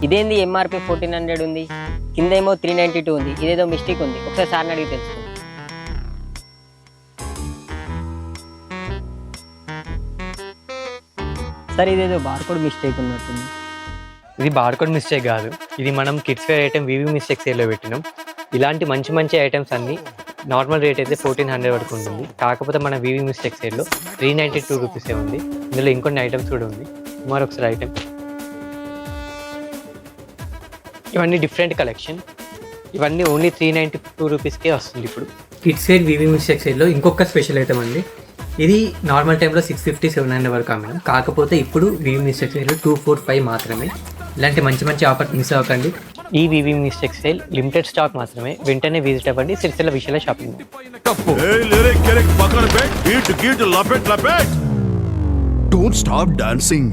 ఇదేంది ఎంఆర్పి 1400 ఉంది, కిందేమో 392 ఉంది, ఇదేదో మిస్టేక్ ఉంది. ఒకసారి సార్ని అడిగి తెలుసుకో. సార్ ఇదేదో బార్కోడ్ మిస్టేక్ ఉన్నట్టుంది. ఇది బార్కోడ్ మిస్టేక్ కాదు, ఇది మనం కిడ్స్ వేర్ ఐటమ్ వివి మిస్టేక్ సేల్లో పెట్టినాం. ఇలాంటి మంచి మంచి ఐటమ్స్ అన్ని నార్మల్ రేట్ అయితే 1400 వరకు ఉంటుంది. కాకపోతే మన వివి మిస్టేక్ సేల్లో 392 రూపీసే ఉంది. ఇందులో ఇంకొన్ని ఐటమ్స్ కూడా ఉంది. మరొకసారి ఐటమ్, ఇవన్నీ డిఫరెంట్ కలెక్షన్. ఇవన్నీ ఓన్లీ 392 రూపీస్కే వస్తుంది. ఇప్పుడు కిడ్స్ వేర్ వివి మిస్టేక్ సేల్లో ఇంకొక స్పెషల్ ఐటమ్ అండి. ఇది నార్మల్ టైంలో 650-700 వరకు అమ్మాం. కాకపోతే ఇప్పుడు వివి మిస్టేక్ సేల్లో 245 మాత్రమే. ఇలాంటి మంచి మంచి ఆఫర్ మిస్ అవ్వకండి. ఈ వివి మిస్టేక్ సేల్ లిమిటెడ్ స్టాక్ మాత్రమే. వెంటనే విజిట్ అవ్వండి సిరిసిల్ల విశాల షాపింగ్. Don't stop dancing.